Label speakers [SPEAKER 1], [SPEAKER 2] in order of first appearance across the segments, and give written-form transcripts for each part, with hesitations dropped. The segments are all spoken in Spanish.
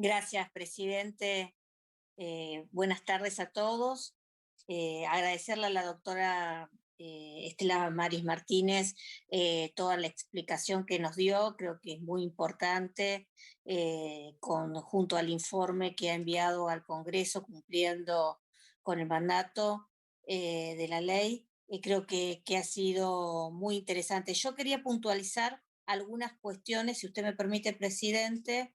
[SPEAKER 1] Gracias, presidente. Buenas tardes a todos. Agradecerle a la doctora Estela Maris Martínez toda la explicación que nos dio. Creo que es muy importante, junto al informe que ha enviado al Congreso cumpliendo con el mandato de la ley. Creo que ha sido muy interesante. Yo quería puntualizar algunas cuestiones, si usted me permite, presidente,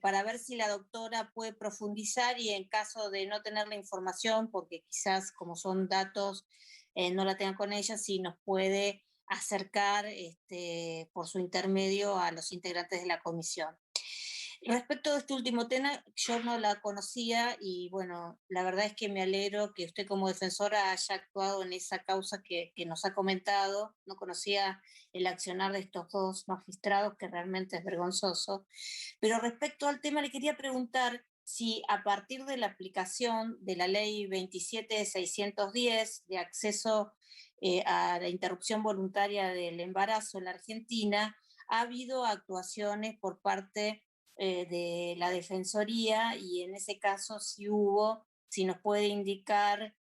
[SPEAKER 1] para ver si la doctora puede profundizar y en caso de no tener la información, porque quizás como son datos no la tengan con ella, si nos puede acercar por su intermedio a los integrantes de la comisión. Respecto de este último tema, yo no la conocía y bueno, la verdad es que me alegro que usted como defensora haya actuado en esa causa que nos ha comentado. No conocía el accionar de estos dos magistrados, que realmente es vergonzoso. Pero respecto al tema, le quería preguntar si a partir de la aplicación de la ley 27.610 de acceso a la interrupción voluntaria del embarazo en la Argentina, ha habido actuaciones por parte de la Defensoría y en ese caso si hubo, si nos puede indicar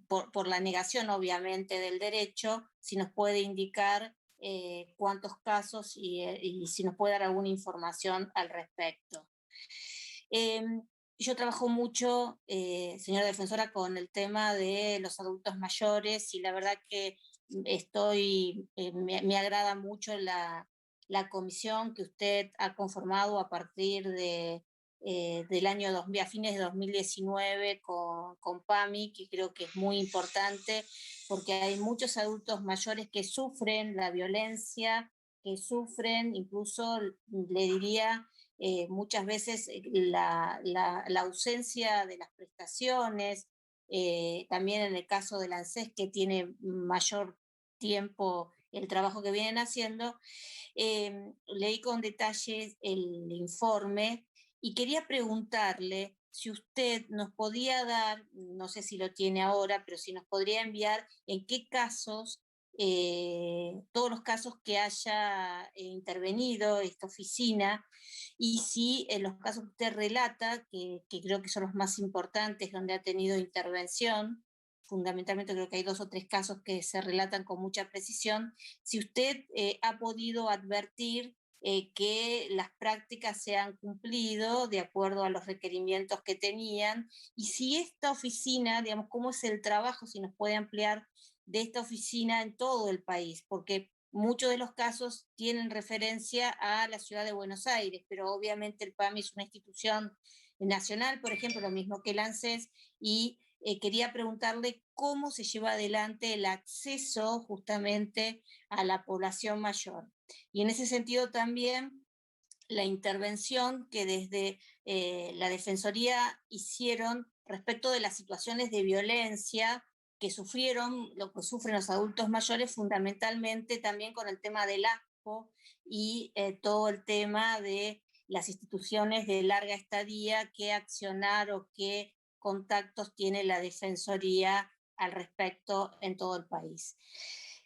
[SPEAKER 1] por la negación obviamente del derecho, si nos puede indicar cuántos casos y si nos puede dar alguna información al respecto. Eh, yo trabajo mucho, señora defensora, con el tema de los adultos mayores y la verdad que me agrada mucho la comisión que usted ha conformado a partir del año 2000, a fines de 2019 con PAMI, que creo que es muy importante porque hay muchos adultos mayores que sufren la violencia, que sufren incluso, le diría, muchas veces la ausencia de las prestaciones, también en el caso del ANSES, que tiene mayor tiempo el trabajo que vienen haciendo. Leí con detalles el informe y quería preguntarle si usted nos podía dar, no sé si lo tiene ahora, pero si nos podría enviar en qué casos, todos los casos que haya intervenido esta oficina, y si en los casos que usted relata, que creo que son los más importantes, donde ha tenido intervención, fundamentalmente creo que hay 2 o 3 casos que se relatan con mucha precisión, si usted ha podido advertir que las prácticas se han cumplido de acuerdo a los requerimientos que tenían, y si esta oficina, digamos, cómo es el trabajo, si nos puede ampliar de esta oficina en todo el país, porque muchos de los casos tienen referencia a la ciudad de Buenos Aires, pero obviamente el PAMI es una institución nacional, por ejemplo, lo mismo que el ANSES, y quería preguntarle cómo se lleva adelante el acceso justamente a la población mayor. Y en ese sentido también la intervención que desde la Defensoría hicieron respecto de las situaciones de violencia que sufrieron, lo que sufren los adultos mayores, fundamentalmente también con el tema del ASPO y todo el tema de las instituciones de larga estadía, qué accionar o qué contactos tiene la Defensoría al respecto en todo el país.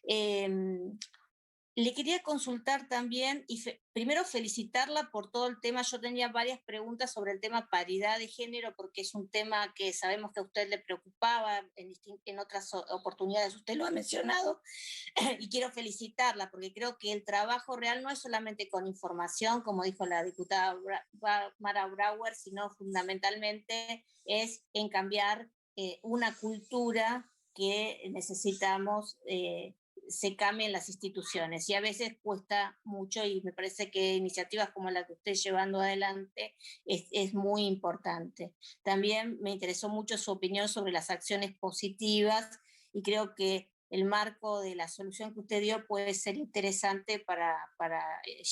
[SPEAKER 1] Eh, Le quería consultar también, y primero felicitarla por todo el tema. Yo tenía varias preguntas sobre el tema paridad de género, porque es un tema que sabemos que a usted le preocupaba, en otras oportunidades usted lo ha mencionado, y quiero felicitarla, porque creo que el trabajo real no es solamente con información, como dijo la diputada Mara Brauer, sino fundamentalmente es en cambiar una cultura que necesitamos se cambien las instituciones y a veces cuesta mucho y me parece que iniciativas como la que usted llevando adelante es muy importante. También me interesó mucho su opinión sobre las acciones positivas y creo que el marco de la solución que usted dio puede ser interesante para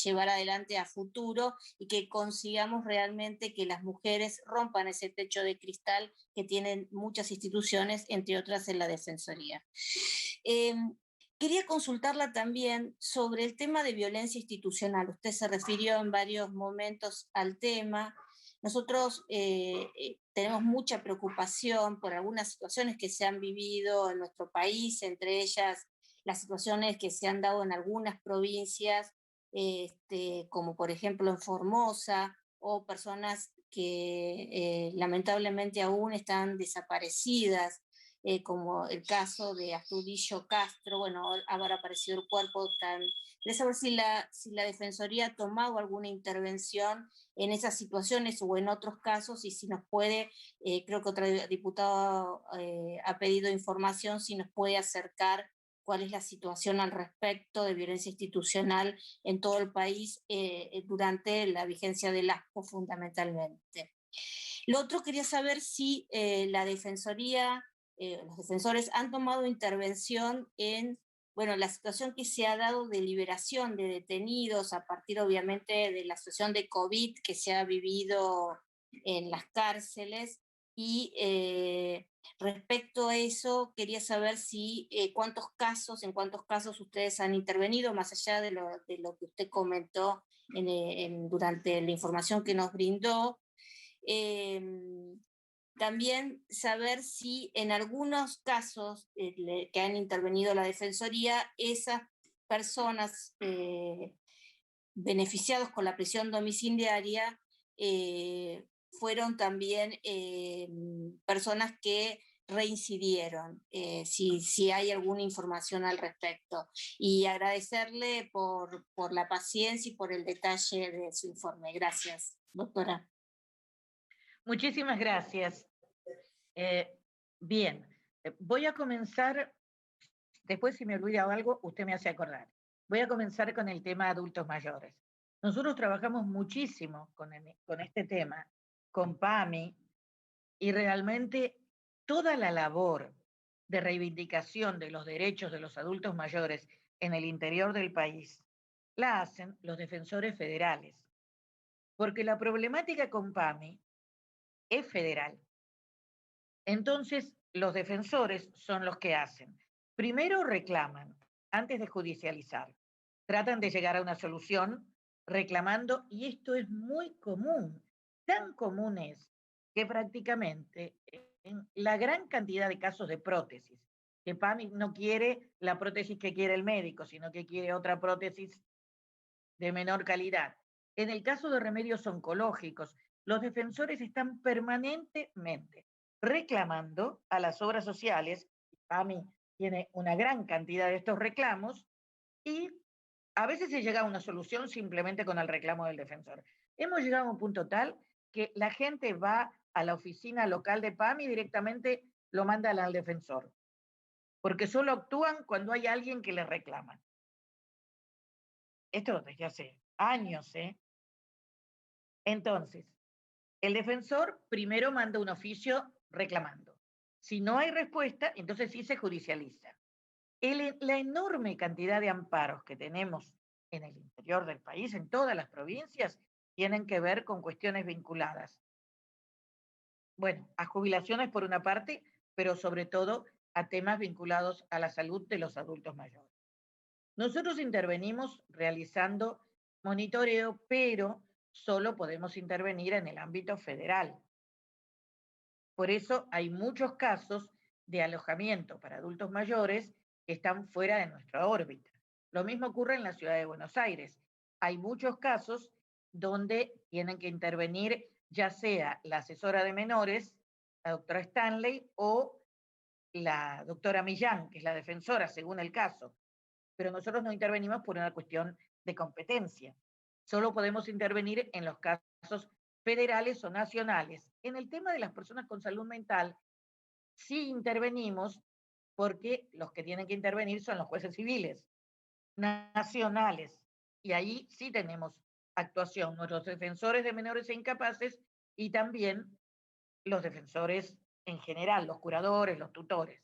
[SPEAKER 1] llevar adelante a futuro y que consigamos realmente que las mujeres rompan ese techo de cristal que tienen muchas instituciones, entre otras en la Defensoría. Quería consultarla también sobre el tema de violencia institucional. Usted se refirió en varios momentos al tema. Nosotros tenemos mucha preocupación por algunas situaciones que se han vivido en nuestro país, entre ellas las situaciones que se han dado en algunas provincias, como por ejemplo en Formosa o personas que lamentablemente aún están desaparecidas, como el caso de Astudillo Castro. Bueno, habrá aparecido el cuerpo. Quería saber si la Defensoría ha tomado alguna intervención en esas situaciones o en otros casos, y si nos puede, creo que otro diputado ha pedido información, si nos puede acercar cuál es la situación al respecto de violencia institucional en todo el país durante la vigencia del ASPO fundamentalmente. Lo otro, quería saber si la Defensoría, los defensores han tomado intervención en, bueno, la situación que se ha dado de liberación de detenidos a partir obviamente de la situación de COVID que se ha vivido en las cárceles. Y respecto a eso, quería saber si en cuántos casos ustedes han intervenido, más allá de lo que usted comentó durante la información que nos brindó. También saber si en algunos casos que han intervenido la Defensoría, esas personas beneficiados con la prisión domiciliaria fueron también personas que reincidieron, si hay alguna información al respecto. Y agradecerle por la paciencia y por el detalle de su informe. Gracias, doctora.
[SPEAKER 2] Muchísimas gracias. Bien, voy a comenzar, después si me olvido algo, usted me hace acordar. Voy a comenzar con el tema adultos mayores. Nosotros trabajamos muchísimo con este tema, con PAMI, y realmente toda la labor de reivindicación de los derechos de los adultos mayores en el interior del país la hacen los defensores federales, porque la problemática con PAMI es federal. Entonces, los defensores son los que hacen. Primero reclaman, antes de judicializar. Tratan de llegar a una solución reclamando, y esto es muy común, tan común es que prácticamente en la gran cantidad de casos de prótesis, que PAMI no quiere la prótesis que quiere el médico, sino que quiere otra prótesis de menor calidad. En el caso de remedios oncológicos, los defensores están permanentemente reclamando a las obras sociales. PAMI tiene una gran cantidad de estos reclamos y a veces se llega a una solución simplemente con el reclamo del defensor. Hemos llegado a un punto tal que la gente va a la oficina local de PAMI y directamente lo mandan al defensor, porque solo actúan cuando hay alguien que les reclama. Esto desde hace años, ¿eh? Entonces, el defensor primero manda un oficio reclamando. Si no hay respuesta, entonces sí se judicializa. La enorme cantidad de amparos que tenemos en el interior del país, en todas las provincias, tienen que ver con cuestiones vinculadas, bueno, a jubilaciones por una parte, pero sobre todo a temas vinculados a la salud de los adultos mayores. Nosotros intervenimos realizando monitoreo, pero solo podemos intervenir en el ámbito federal. Por eso hay muchos casos de alojamiento para adultos mayores que están fuera de nuestra órbita. Lo mismo ocurre en la ciudad de Buenos Aires. Hay muchos casos donde tienen que intervenir ya sea la asesora de menores, la doctora Stanley, o la doctora Millán, que es la defensora, según el caso. Pero nosotros no intervenimos por una cuestión de competencia. Solo podemos intervenir en los casos federales o nacionales. En el tema de las personas con salud mental, sí intervenimos porque los que tienen que intervenir son los jueces civiles nacionales. Y ahí sí tenemos actuación, nuestros defensores de menores e incapaces y también los defensores en general, los curadores, los tutores.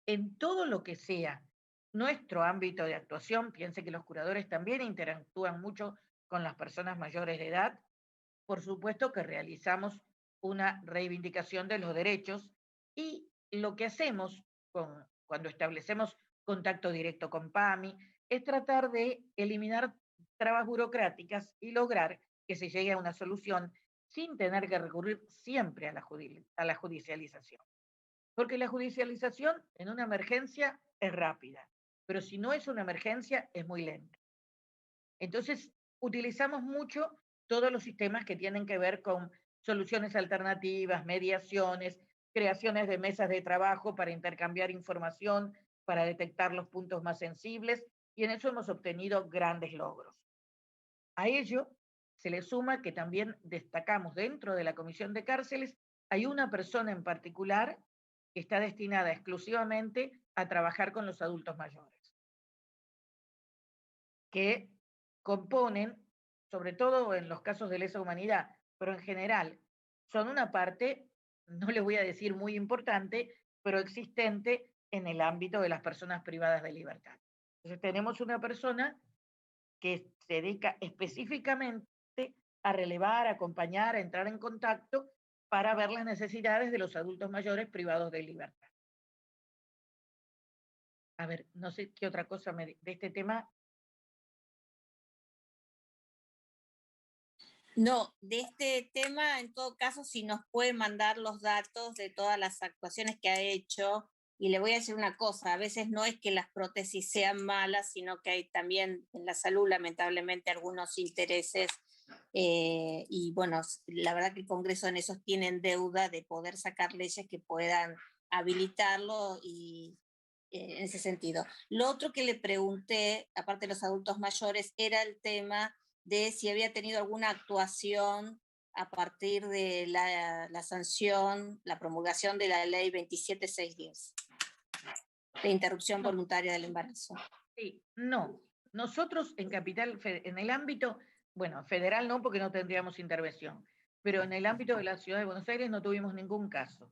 [SPEAKER 2] En todo lo que sea nuestro ámbito de actuación, piense que los curadores también interactúan mucho con las personas mayores de edad, por supuesto que realizamos una reivindicación de los derechos y lo que hacemos cuando establecemos contacto directo con PAMI es tratar de eliminar trabas burocráticas y lograr que se llegue a una solución sin tener que recurrir siempre a la judicialización. Porque la judicialización en una emergencia es rápida, pero si no es una emergencia es muy lenta. Entonces, utilizamos mucho todos los sistemas que tienen que ver con soluciones alternativas, mediaciones, creaciones de mesas de trabajo para intercambiar información, para detectar los puntos más sensibles, y en eso hemos obtenido grandes logros. A ello se le suma que también destacamos dentro de la Comisión de Cárceles, hay una persona en particular que está destinada exclusivamente a trabajar con los adultos mayores, que componen, sobre todo en los casos de lesa humanidad, pero en general, son una parte, no le voy a decir muy importante, pero existente en el ámbito de las personas privadas de libertad. Entonces tenemos una persona que se dedica específicamente a relevar, a acompañar, a entrar en contacto para ver las necesidades de los adultos mayores privados de libertad. A ver, no sé qué otra cosa de este tema.
[SPEAKER 1] No, de este tema, en todo caso, si nos puede mandar los datos de todas las actuaciones que ha hecho. Y le voy a decir una cosa, a veces no es que las prótesis sean malas, sino que hay también en la salud, lamentablemente, algunos intereses. Y bueno, la verdad que el Congreso en eso tienen deuda de poder sacar leyes que puedan habilitarlo y en ese sentido. Lo otro que le pregunté, aparte de los adultos mayores, era el tema de si había tenido alguna actuación a partir de la sanción, la promulgación de la ley 27610, de interrupción
[SPEAKER 2] No,
[SPEAKER 1] voluntaria del embarazo.
[SPEAKER 2] sí, no. Nosotros en Capital, en el ámbito, bueno, federal no, porque no tendríamos intervención, pero en el ámbito de la Ciudad de Buenos Aires no tuvimos ningún caso.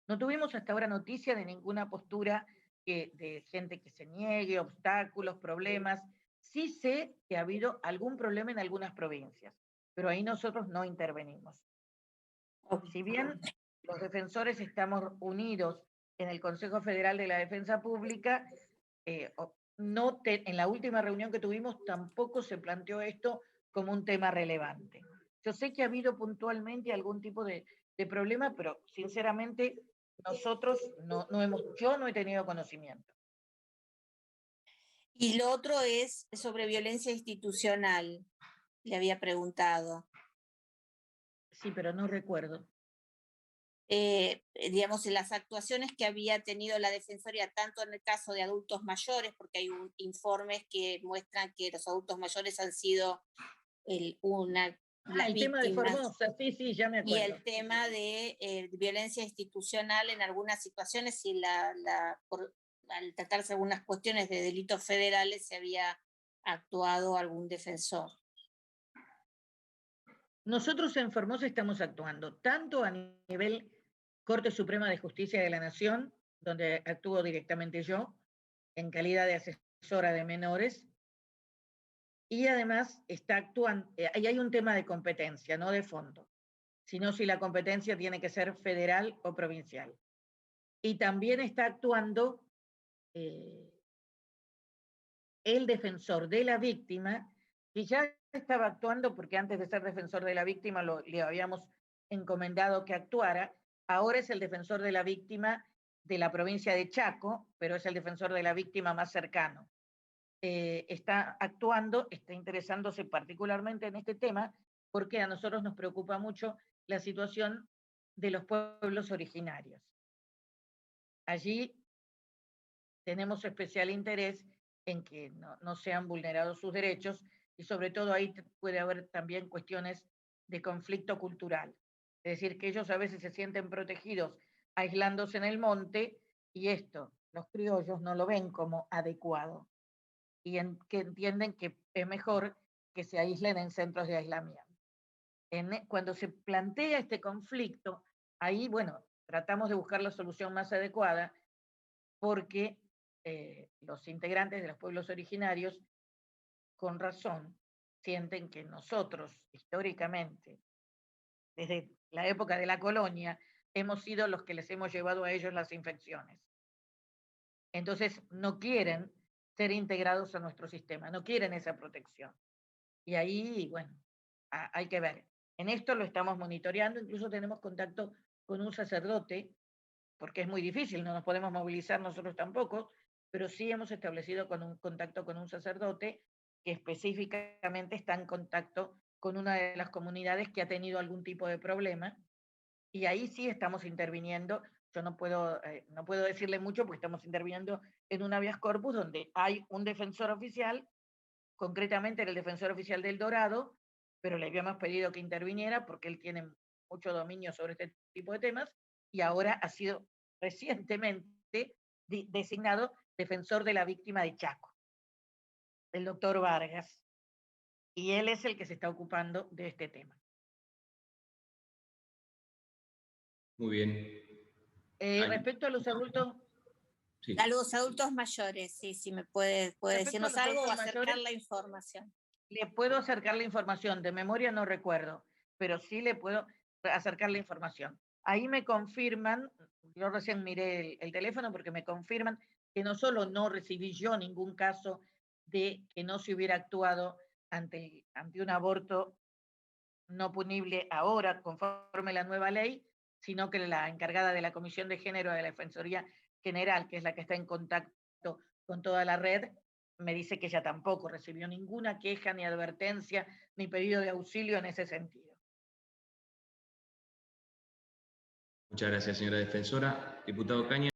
[SPEAKER 2] No tuvimos hasta ahora noticia de ninguna postura de gente que se niegue, obstáculos, problemas. Sí sé que ha habido algún problema en algunas provincias, pero ahí nosotros no intervenimos. Si bien los defensores estamos unidos en el Consejo Federal de la Defensa Pública, en la última reunión que tuvimos tampoco se planteó esto como un tema relevante. Yo sé que ha habido puntualmente algún tipo de problema, pero sinceramente nosotros yo no he tenido conocimiento.
[SPEAKER 1] Y lo otro es sobre violencia institucional, le había preguntado.
[SPEAKER 2] Sí, pero no recuerdo.
[SPEAKER 1] Digamos, en las actuaciones que había tenido la Defensoría, tanto en el caso de adultos mayores, porque hay informes que muestran que los adultos mayores han sido las
[SPEAKER 2] El tema de
[SPEAKER 1] víctimas,
[SPEAKER 2] Formosa, sí, sí, ya me
[SPEAKER 1] y
[SPEAKER 2] acuerdo.
[SPEAKER 1] el tema de violencia institucional en algunas situaciones, y al tratarse algunas cuestiones de delitos federales, se había actuado algún defensor.
[SPEAKER 2] Nosotros en Formosa estamos actuando tanto a nivel Corte Suprema de Justicia de la Nación, donde actúo directamente yo, en calidad de asesora de menores, y además está actuando, ahí hay un tema de competencia, no de fondo, sino si la competencia tiene que ser federal o provincial. Y también está actuando el defensor de la víctima, que ya estaba actuando porque antes de ser defensor de la víctima le habíamos encomendado que actuara, ahora es el defensor de la víctima de la provincia de Chaco, pero es el defensor de la víctima más cercano. Está actuando, está interesándose particularmente en este tema, porque a nosotros nos preocupa mucho la situación de los pueblos originarios. Allí tenemos especial interés en que no sean vulnerados sus derechos, y sobre todo ahí puede haber también cuestiones de conflicto cultural. Es decir, que ellos a veces se sienten protegidos aislándose en el monte, y esto los criollos no lo ven como adecuado, y que entienden que es mejor que se aíslen en centros de aislamiento. Cuando se plantea este conflicto, ahí, bueno, tratamos de buscar la solución más adecuada, porque los integrantes de los pueblos originarios, con razón, sienten que nosotros, históricamente, desde la época de la colonia, hemos sido los que les hemos llevado a ellos las infecciones. Entonces, no quieren ser integrados a nuestro sistema, no quieren esa protección. Y ahí, bueno, hay que ver. En esto lo estamos monitoreando, incluso tenemos contacto con un sacerdote, porque es muy difícil, no nos podemos movilizar nosotros tampoco, pero sí hemos establecido un contacto con un sacerdote que específicamente está en contacto con una de las comunidades que ha tenido algún tipo de problema, y ahí sí estamos interviniendo. Yo no puedo decirle mucho porque estamos interviniendo en un habeas corpus donde hay un defensor oficial, concretamente era el defensor oficial del Dorado, pero le habíamos pedido que interviniera porque él tiene mucho dominio sobre este tipo de temas, y ahora ha sido recientemente designado defensor de la víctima de Chaco, el doctor Vargas, y él es el que se está ocupando de este tema.
[SPEAKER 3] Muy bien.
[SPEAKER 2] Respecto a los adultos...
[SPEAKER 3] Sí.
[SPEAKER 1] A los adultos mayores, sí, sí, me puede decirnos algo o acercar mayores, la información.
[SPEAKER 2] Le puedo acercar la información, de memoria no recuerdo, pero sí le puedo acercar la información. Ahí me confirman, yo recién miré el teléfono porque me confirman que no solo no recibí yo ningún caso de que no se hubiera actuado ante un aborto no punible ahora, conforme la nueva ley, sino que la encargada de la Comisión de Género de la Defensoría General, que es la que está en contacto con toda la red, me dice que ella tampoco recibió ninguna queja, ni advertencia, ni pedido de auxilio en ese sentido.
[SPEAKER 3] Muchas gracias, señora defensora. Diputado Caña.